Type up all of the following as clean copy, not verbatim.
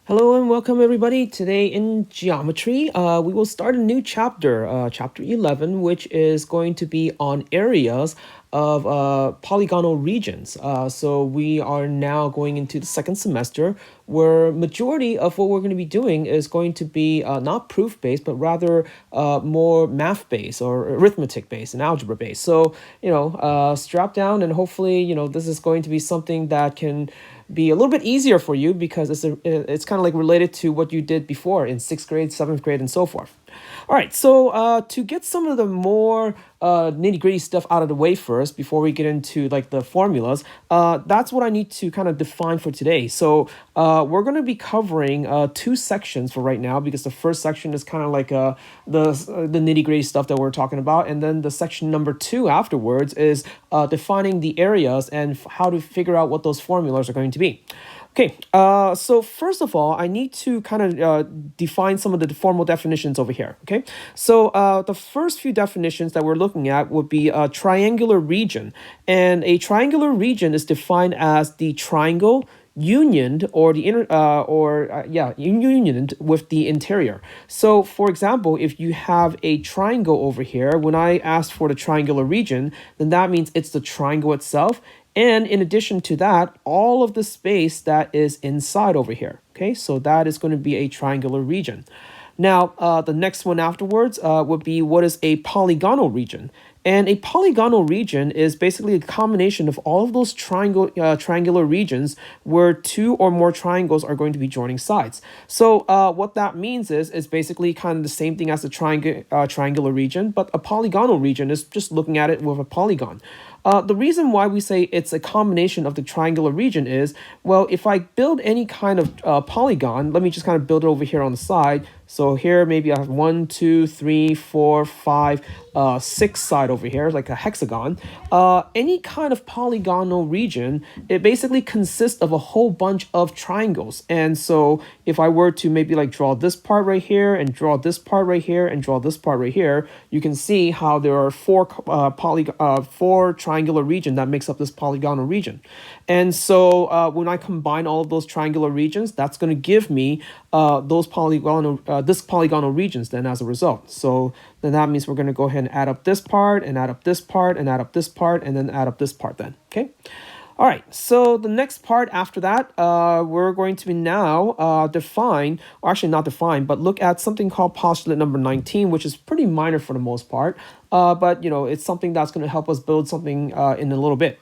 Hello and welcome everybody. Today in geometry, we will start a new chapter, chapter 11, which is going to be on areas of polygonal regions. So we are now going into the second semester where majority of what we're going to be doing is going to be not proof based, but rather more math based or arithmetic based and algebra based. So, strap down and hopefully, this is going to be something that can be a little bit easier for you because it's kind of like related to what you did before in sixth grade, seventh grade, and so forth. All right, so to get some of the more nitty gritty stuff out of the way first, before we get into like the formulas, that's what I need to kind of define for today. So we're going to be covering two sections for right now because the first section is kind of like the nitty gritty stuff that we're talking about, and then the section number two afterwards is defining the areas and how to figure out what those formulas are going to be. Okay, so first of all, I need to kind of define some of the formal definitions over here, okay? So the first few definitions that we're looking at would be a triangular region. And a triangular region is defined as the triangle unioned or the unioned with the interior. So for example, if you have a triangle over here, when I ask for the triangular region, then that means it's the triangle itself. And in addition to that, all of the space that is inside over here. Okay, so that is going to be a triangular region. Now, the next one afterwards would be what is a polygonal region. And a polygonal region is basically a combination of all of those triangular regions where two or more triangles are going to be joining sides. So what that means is basically kind of the same thing as the triangular region, but a polygonal region is just looking at it with a polygon. The reason why we say it's a combination of the triangular region is, well, if I build any kind of polygon, let me just kind of build it over here on the side. So here, maybe I have 1, 2, 3, 4, 5, 6 side over here, like a hexagon. Any kind of polygonal region, it basically consists of a whole bunch of triangles. And so if I were to maybe like draw this part right here and draw this part right here and draw this part right here, you can see how there are four triangular region that makes up this polygonal region. And so when I combine all of those triangular regions, that's going to give me this polygonal regions then as a result. So then that means we're going to go ahead and add up this part and add up this part and add up this part and then add up this part then. Okay. All right, so the next part after that, we're going to be now define, or actually not define, but look at something called postulate number 19, which is pretty minor for the most part, but it's something that's going to help us build something in a little bit.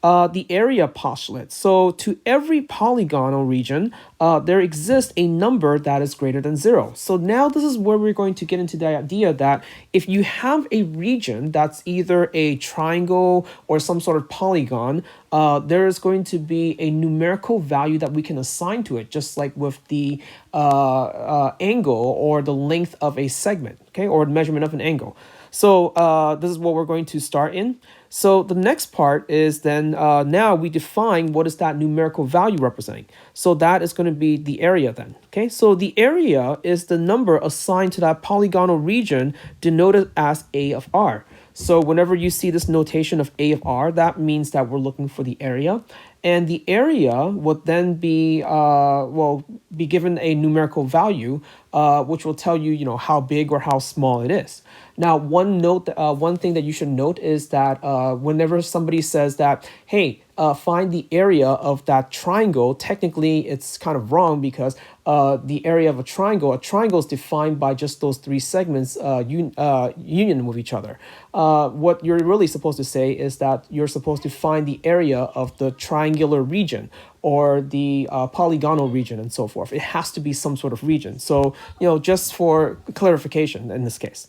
The area postulate. So to every polygonal region, there exists a number that is greater than 0. So now this is where we're going to get into the idea that if you have a region that's either a triangle or some sort of polygon, there is going to be a numerical value that we can assign to it, just like with the angle or the length of a segment, okay, or measurement of an angle. So this is what we're going to start in. So the next part is then now we define what is that numerical value representing. So that is going to be the area then. Okay, so the area is the number assigned to that polygonal region denoted as A of R. So whenever you see this notation of A of R, that means that we're looking for the area. And the area would then be given a numerical value, which will tell you, how big or how small it is. Now, one thing that you should note is that whenever somebody says that, hey, find the area of that triangle, technically it's kind of wrong because the area of a triangle is defined by just those three segments union with each other. What you're really supposed to say is that you're supposed to find the area of the triangular region or the polygonal region and so forth. It has to be some sort of region. So, just for clarification in this case.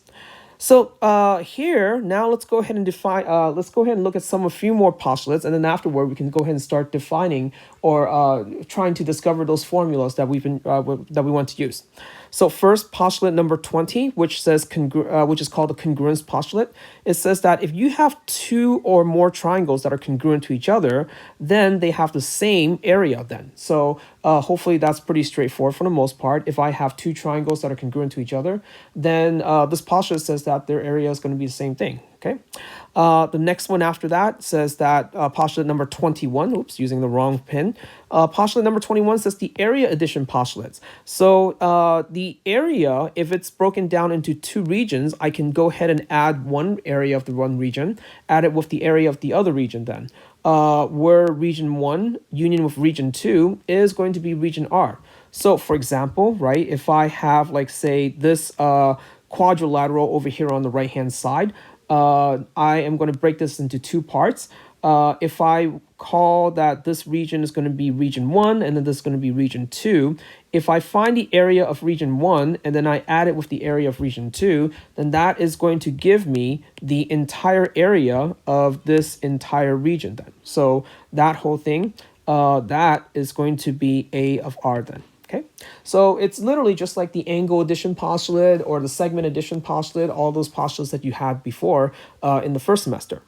So here, now let's go ahead and define, let's go ahead and look at a few more postulates, and then afterward we can go ahead and start defining or trying to discover those formulas that we want to use. So first, postulate number 20, which is called the congruence postulate. It says that if you have two or more triangles that are congruent to each other, then they have the same area then. So hopefully that's pretty straightforward for the most part. If I have two triangles that are congruent to each other, then this postulate says that their area is going to be the same thing. Okay. The next one after that says that postulate number 21, oops, using the wrong pin. Postulate number 21 says the area addition postulates. So the area, if it's broken down into two regions, I can go ahead and add one area of the one region, add it with the area of the other region then. Where region 1 union with region 2 is going to be region R. So for example, right, if I have like say this quadrilateral over here on the right hand side, I am going to break this into two parts. If I call that this region is going to be region 1 and then this is going to be region 2, if I find the area of region 1 and then I add it with the area of region 2, then that is going to give me the entire area of this entire region then. So that whole thing, that is going to be A of R then. Okay, so it's literally just like the angle addition postulate or the segment addition postulate, all those postulates that you had before in the first semester.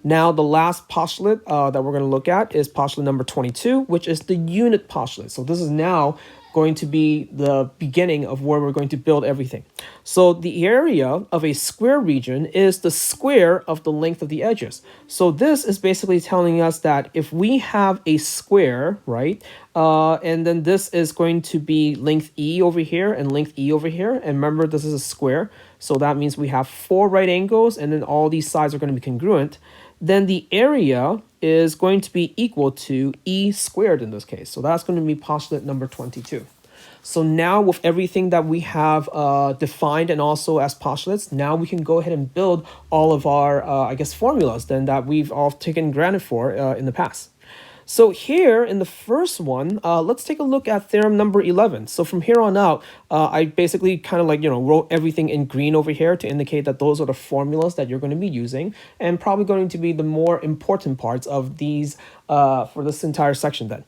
Now, the last postulate that we're going to look at is postulate number 22, which is the unit postulate. So this is now going to be the beginning of where we're going to build everything. So the area of a square region is the square of the length of the edges. So this is basically telling us that if we have a square, right, and then this is going to be length E over here and length E over here. And remember, this is a square. So that means we have 4 right angles and then all these sides are going to be congruent. Then the area is going to be equal to E squared in this case. So that's going to be postulate number 22. So now with everything that we have defined and also as postulates, now we can go ahead and build all of our, I guess, formulas then that we've all taken granted for in the past. So here in the first one, let's take a look at theorem number 11. So from here on out, I basically kind of like, wrote everything in green over here to indicate that those are the formulas that you're going to be using and probably going to be the more important parts of these for this entire section then.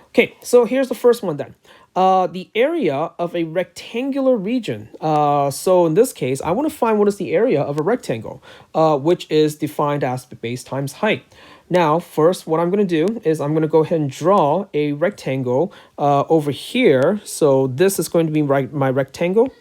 Okay, so here's the first one then. The area of a rectangular region. So in this case, I want to find what is the area of a rectangle, which is defined as the base times height. Now, first, what I'm going to do is I'm going to go ahead and draw a rectangle over here. So this is going to be my rectangle.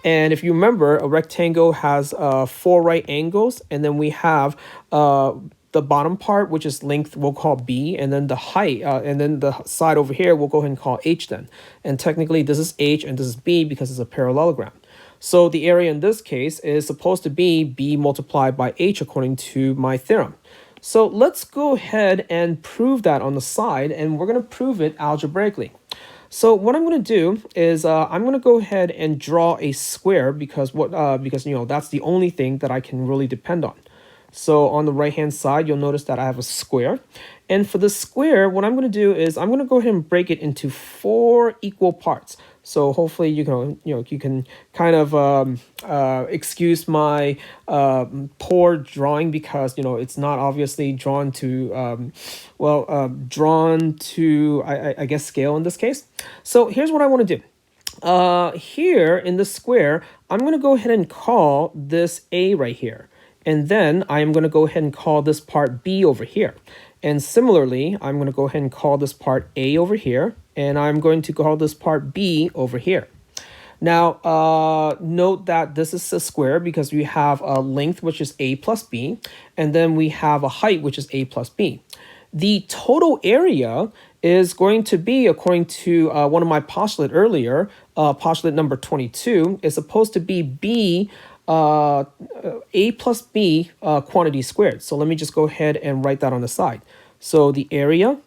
And if you remember, a rectangle has 4 right angles, and then we have the bottom part, which is length, we'll call B, and then the height, and then the side over here, we'll go ahead and call H then. And technically, this is H and this is B because it's a parallelogram. So the area in this case is supposed to be B multiplied by H according to my theorem. So let's go ahead and prove that on the side, and we're going to prove it algebraically. So what I'm going to do is I'm going to go ahead and draw a square because that's the only thing that I can really depend on. So on the right hand side, you'll notice that I have a square. And for the square, what I'm going to do is I'm going to go ahead and break it into 4 equal parts. So hopefully you can kind of excuse my poor drawing because it's not obviously drawn to I guess scale in this case. So here's what I want to do. Here in the square, I'm going to go ahead and call this A right here. And then I'm going to go ahead and call this part B over here. And similarly, I'm going to go ahead and call this part A over here. And I'm going to call this part B over here. Now, note that this is a square because we have a length, which is A plus B. And then we have a height, which is A plus B. The total area is going to be, according to one of my postulate earlier, postulate number 22, is supposed to be B A plus B quantity squared. So let me just go ahead and write that on the side. So the area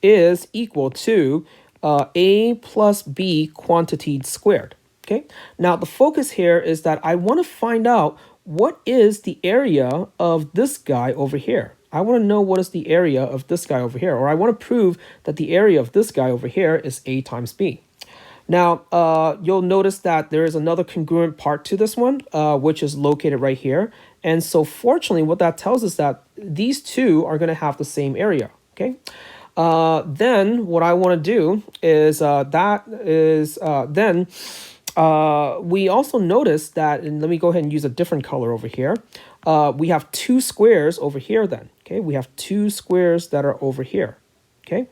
is equal to A plus B quantity squared. Okay. Now the focus here is that I want to find out what is the area of this guy over here. I want to know what is the area of this guy over here, or I want to prove that the area of this guy over here is A times B. Now, you'll notice that there is another congruent part to this one, which is located right here. And so fortunately, what that tells us that these two are going to have the same area. Okay. Then what I want to do is we also notice that, and let me go ahead and use a different color over here. We have 2 squares over here then. Okay. We have 2 squares that are over here. Okay.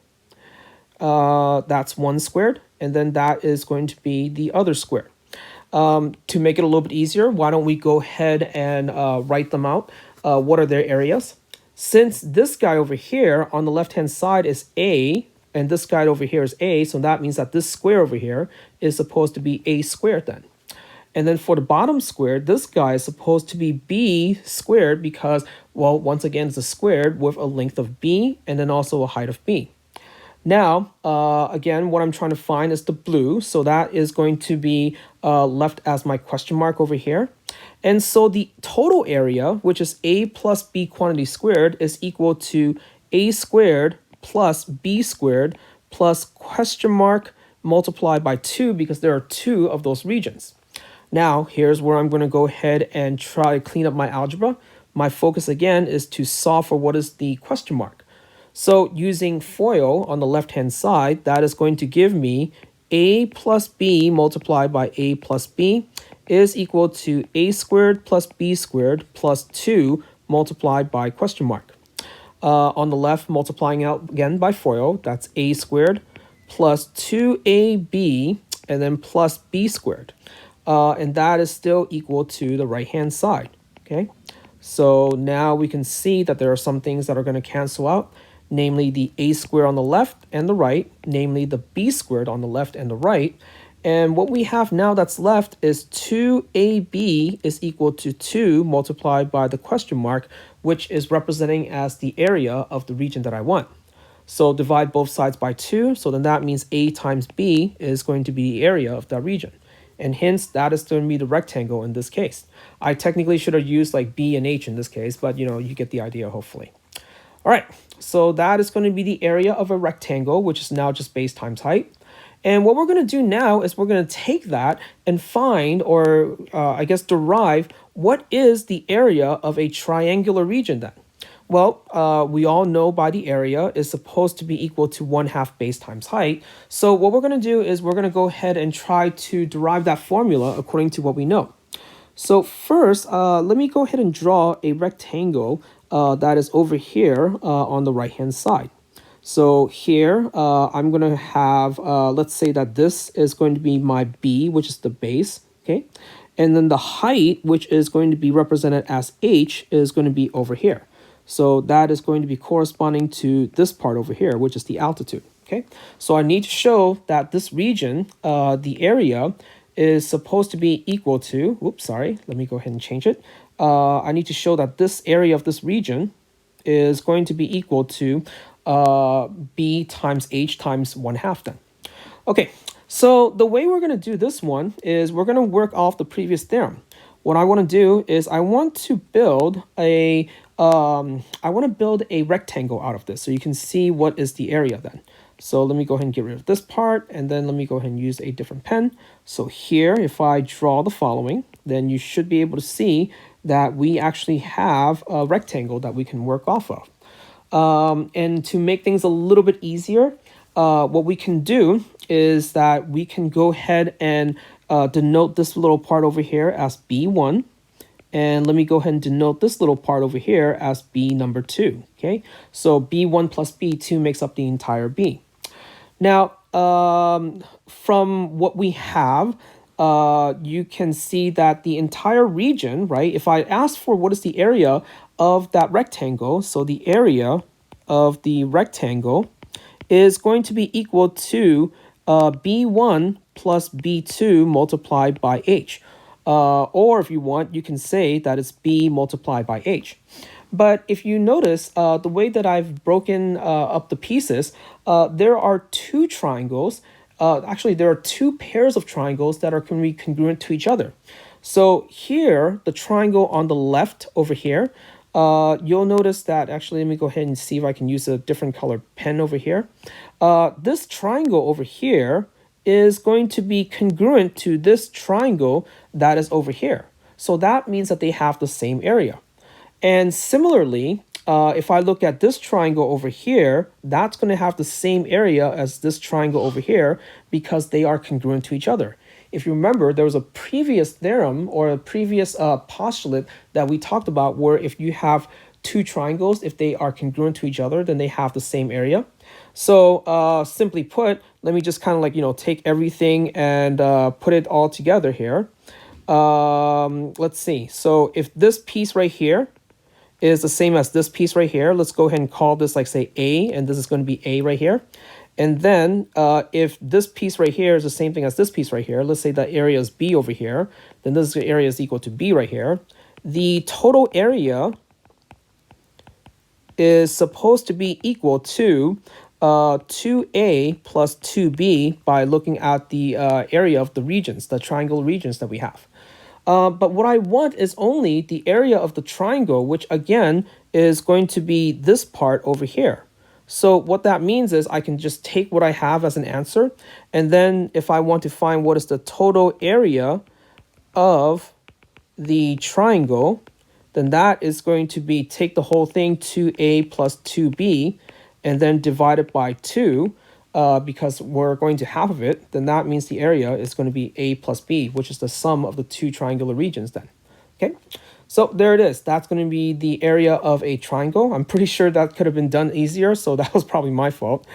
That's 1 squared. And then that is going to be the other square. To make it a little bit easier, why don't we go ahead and write them out? What are their areas? Since this guy over here on the left-hand side is A, and this guy over here is A, so that means that this square over here is supposed to be A squared then. And then for the bottom square, this guy is supposed to be B squared because, well, once again, it's a squared with a length of B and then also a height of B. Now, again, what I'm trying to find is the blue. So that is going to be left as my question mark over here. And so the total area, which is A plus B quantity squared, is equal to A squared plus B squared plus question mark multiplied by 2 because there are 2 of those regions. Now, here's where I'm going to go ahead and try to clean up my algebra. My focus again is to solve for what is the question mark. So using FOIL on the left-hand side, that is going to give me A plus B multiplied by A plus B is equal to A squared plus B squared plus 2 multiplied by question mark. On the left, multiplying out again by FOIL, that's A squared plus 2AB and then plus B squared. And that is still equal to the right-hand side, okay? So now we can see that there are some things that are going to cancel out, namely the A squared on the left and the right, namely the B squared on the left and the right. And what we have now that's left is 2AB is equal to 2 multiplied by the question mark, which is representing as the area of the region that I want. So divide both sides by 2, so then that means A times B is going to be the area of that region. And hence, that is going to be the rectangle in this case. I technically should have used like B and H in this case, but you know, you get the idea, hopefully. All right, so that is going to be the area of a rectangle, which is now just base times height. And what we're going to do now is we're going to take that and find, or I guess derive, what is the area of a triangular region then? Well, we all know by the area is supposed to be equal to 1/2 base times height. So what we're going to do is we're going to go ahead and try to derive that formula according to what we know. So first, let me go ahead and draw a rectangle that is over here on the right-hand side. So here, I'm going to have, let's say that this is going to be my B, which is the base, okay? And then the height, which is going to be represented as H, is going to be over here. So that is going to be corresponding to this part over here, which is the altitude, okay? So I need to show that this region, the area, is supposed to be equal to, let me go ahead and change it. I need to show that this area of this region is going to be equal to B times H times 1/2 then. Okay, so the way we're going to do this one is we're going to work off the previous theorem. What I want to do is I want to build a rectangle out of this so you can see what is the area then. So let me go ahead and get rid of this part, and then let me go ahead and use a different pen. So here, if I draw the following, then you should be able to see that we actually have a rectangle that we can work off of. And to make things a little bit easier, what we can do is that we can go ahead and denote this little part over here as B1. And let me go ahead and denote this little part over here as B number 2, okay? So B1 plus B2 makes up the entire B. Now, from what we have, you can see that the entire region, right? If I ask for what is the area of that rectangle, so the area of the rectangle is going to be equal to B1 plus B2 multiplied by H. Or if you want, you can say that it's B multiplied by H. But if you notice, the way that I've broken up the pieces, there are 2 triangles. Actually, there are 2 pairs of triangles that are going to be congruent to each other. So here, the triangle on the left over here, you'll notice that, actually, let me go ahead and see if I can use a different color pen over here. This triangle over here is going to be congruent to this triangle that is over here. So that means that they have the same area. And similarly, if I look at this triangle over here, that's going to have the same area as this triangle over here because they are congruent to each other. If you remember, there was a previous theorem or a previous postulate that we talked about where if you have 2 triangles, if they are congruent to each other, then they have the same area. So simply put, let me just kind of like, take everything and put it all together here. Let's see. So if this piece right here is the same as this piece right here, let's go ahead and call this like say A, and this is going to be A right here. And then if this piece right here is the same thing as this piece right here, let's say that area is B over here, then this area is equal to B right here. The total area is supposed to be equal to 2A plus 2B by looking at the area of the regions, the triangle regions that we have. But what I want is only the area of the triangle, which again is going to be this part over here. So what that means is I can just take what I have as an answer, and then if I want to find what is the total area of the triangle, then that is going to be take the whole thing 2A plus 2B and then divide it by 2 because we're going to half of it, then that means the area is going to be A plus B, which is the sum of the two triangular regions then. Okay, so there it is. That's going to be the area of a triangle. I'm pretty sure that could have been done easier, so that was probably my fault.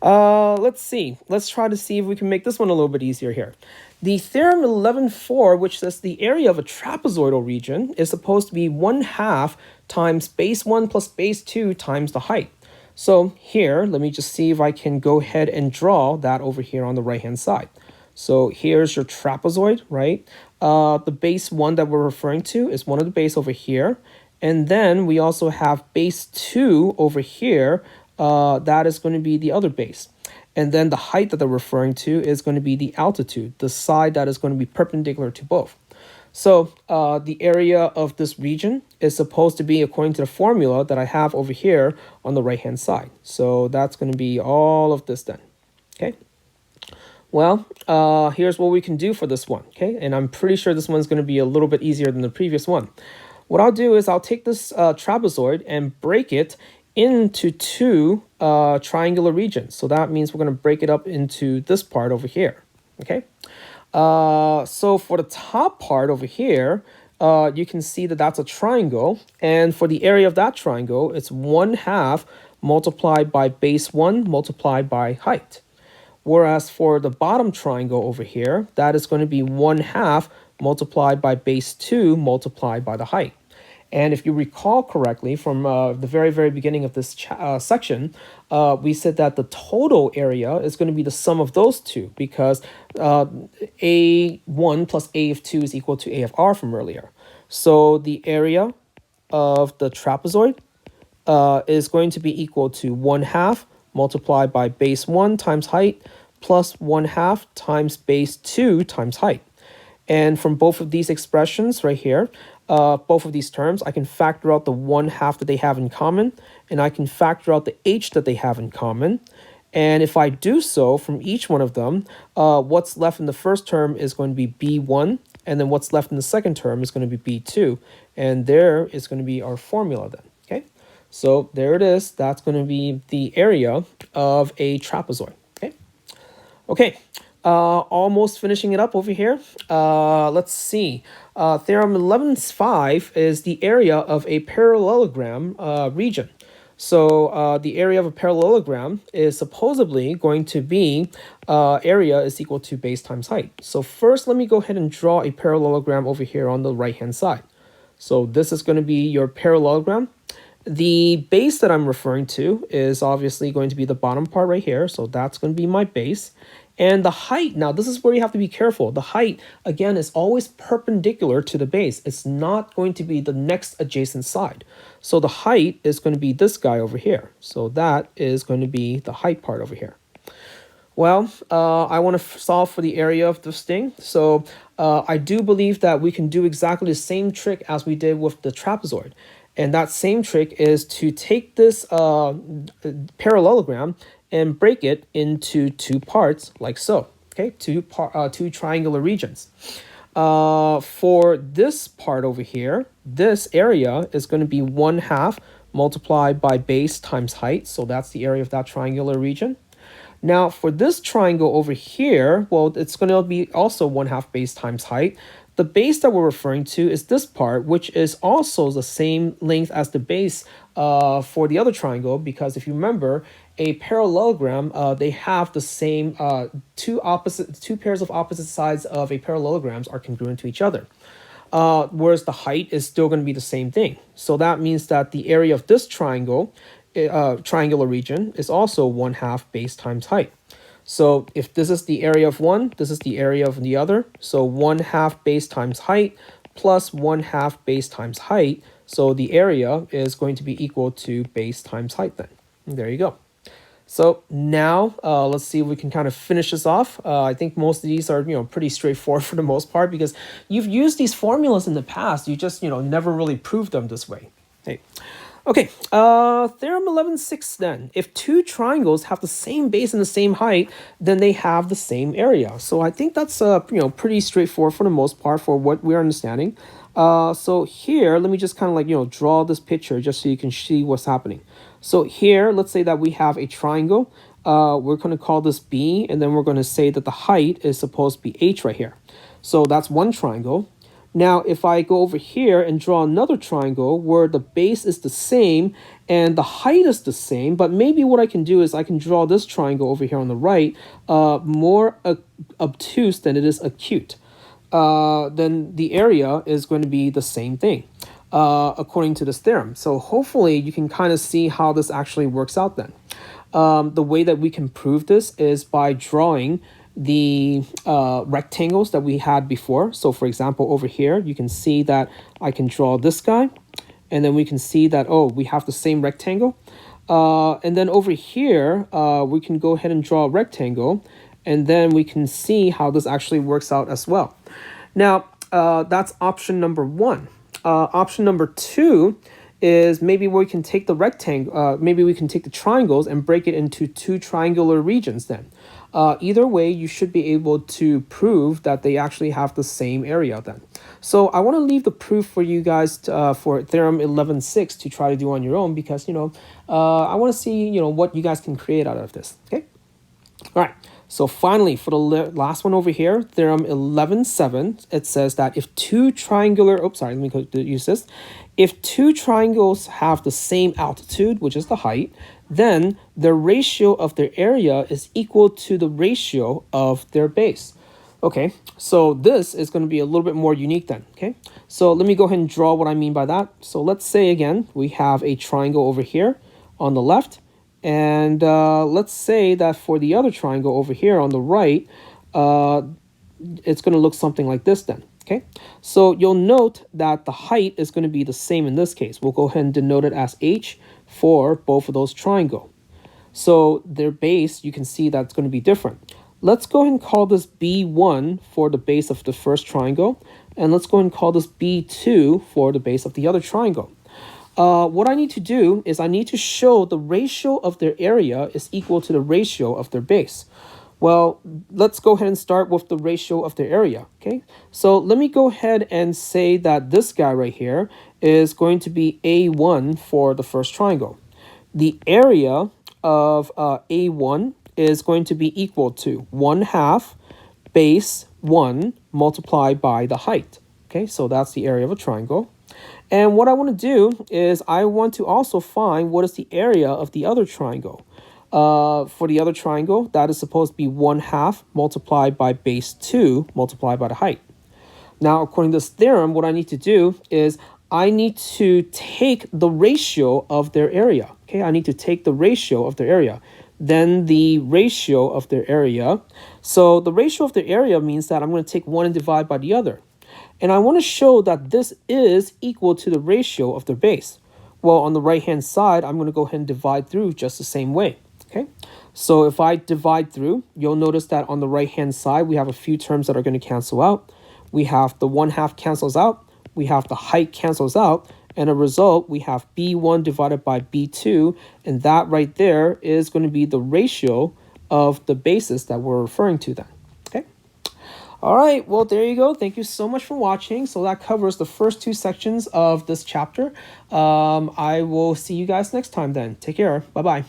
Let's see. Let's try to see if we can make this one a little bit easier here. The theorem 11.4, which says the area of a trapezoidal region is supposed to be 1/2 times base 1 plus base 2 times the height. So here, let me just see if I can go ahead and draw that over here on the right-hand side. So here's your trapezoid, right? The base 1 that we're referring to is one of the base over here. And then we also have base 2 over here. That is going to be the other base. And then the height that they're referring to is going to be the altitude, the side that is going to be perpendicular to both. So the area of this region is supposed to be according to the formula that I have over here on the right-hand side. So that's going to be all of this then, okay? Well, here's what we can do for this one, okay? And I'm pretty sure this one's going to be a little bit easier than the previous one. What I'll do is I'll take this trapezoid and break it into two triangular regions. So that means we're going to break it up into this part over here, okay? So for the top part over here, you can see that that's a triangle. And for the area of that triangle, it's 1/2 multiplied by base 1 multiplied by height. Whereas for the bottom triangle over here, that is going to be 1/2 multiplied by base 2 multiplied by the height. And if you recall correctly from the very beginning of this section, we said that the total area is going to be the sum of those two because A1 plus A of 2 is equal to A of R from earlier. So the area of the trapezoid is going to be equal to 1/2 multiplied by base 1 times height plus 1/2 times base 2 times height. And from both of these expressions right here, both of these terms, I can factor out the 1/2 that they have in common, and I can factor out the h that they have in common. And if I do so from each one of them, what's left in the first term is going to be B1, and then what's left in the second term is going to be B2. And there is going to be our formula then, okay? So there it is. That's going to be the area of a trapezoid, okay? Okay. Almost finishing it up over here. Let's see. Theorem 11.5 is the area of a parallelogram region. So the area of a parallelogram is supposedly going to be area is equal to base times height. So first, let me go ahead and draw a parallelogram over here on the right-hand side. So this is going to be your parallelogram. The base that I'm referring to is obviously going to be the bottom part right here. So that's going to be my base. And the height, now this is where you have to be careful. The height, again, is always perpendicular to the base. It's not going to be the next adjacent side. So the height is going to be this guy over here. So that is going to be the height part over here. Well, I want to solve for the area of this thing. So I do believe that we can do exactly the same trick as we did with the trapezoid. And that same trick is to take this parallelogram and break it into two parts like so, okay? Two triangular regions. For this part over here, this area is going to be 1/2 multiplied by base times height. So that's the area of that triangular region. Now for this triangle over here, well, it's going to be also 1/2 base times height. The base that we're referring to is this part, which is also the same length as the base for the other triangle, because if you remember, a parallelogram, they have the same two pairs of opposite sides of a parallelograms are congruent to each other. Whereas the height is still going to be the same thing. So that means that the area of this triangle, triangular region, is also 1/2 base times height. So if this is the area of one, this is the area of the other. So 1/2 base times height plus 1/2 base times height. So the area is going to be equal to base times height then. And there you go. So now let's see if we can kind of finish this off. I think most of these are, pretty straightforward for the most part because you've used these formulas in the past. You just, never really proved them this way. Hey. Okay, theorem 11.6 then. If two triangles have the same base and the same height, then they have the same area. So I think that's, pretty straightforward for the most part for what we're understanding. So here, let me just kind of like, draw this picture just so you can see what's happening. So here, let's say that we have a triangle. We're going to call this B, and then we're going to say that the height is supposed to be H right here. So that's one triangle. Now, if I go over here and draw another triangle where the base is the same and the height is the same, but maybe what I can do is I can draw this triangle over here on the right more obtuse than it is acute. Then the area is going to be the same thing according to this theorem. So hopefully you can kind of see how this actually works out then. The way that we can prove this is by drawing the rectangles that we had before. So for example, over here, you can see that I can draw this guy, and then we can see that, oh, we have the same rectangle. And then over here, we can go ahead and draw a rectangle, and then we can see how this actually works out as well. Now, that's option number one. Option number two is maybe we can take the rectangle, maybe we can take the triangles and break it into two triangular regions then. Either way, you should be able to prove that they actually have the same area then. So I want to leave the proof for you guys for theorem 11.6 to try to do on your own because, I want to see, what you guys can create out of this. Okay. All right. So finally, for the last one over here, theorem 11.7, it says that if two triangular, let me use this. If two triangles have the same altitude, which is the height, then the ratio of their area is equal to the ratio of their base. Okay, so this is going to be a little bit more unique then, okay? So let me go ahead and draw what I mean by that. So let's say again, we have a triangle over here on the left, and let's say that for the other triangle over here on the right, it's going to look something like this then. Okay, so you'll note that the height is going to be the same in this case. We'll go ahead and denote it as H for both of those triangles. So their base, you can see that's going to be different. Let's go ahead and call this B1 for the base of the first triangle. And let's go ahead and call this B2 for the base of the other triangle. What I need to do is I need to show the ratio of their area is equal to the ratio of their base. Well, let's go ahead and start with the ratio of their area, okay? So let me go ahead and say that this guy right here is going to be A1 for the first triangle. The area of A1 is going to be equal to 1/2 base 1 multiplied by the height, okay? So that's the area of a triangle. And what I want to do is I want to also find what is the area of the other triangle. For the other triangle, that is supposed to be 1/2 multiplied by base 2 multiplied by the height. Now, according to this theorem, what I need to do is I need to take the ratio of their area. Okay, I need to take the ratio of their area. Then the ratio of their area. So the ratio of their area means that I'm going to take one and divide by the other. And I want to show that this is equal to the ratio of their base. Well, on the right-hand side, I'm going to go ahead and divide through just the same way. Okay, so if I divide through, you'll notice that on the right-hand side, we have a few terms that are going to cancel out. We have the 1/2 cancels out. We have the height cancels out. And a result, we have B1 divided by B2. And that right there is going to be the ratio of the bases that we're referring to then. Okay. All right. Well, there you go. Thank you so much for watching. So that covers the first two sections of this chapter. I will see you guys next time then. Take care. Bye-bye.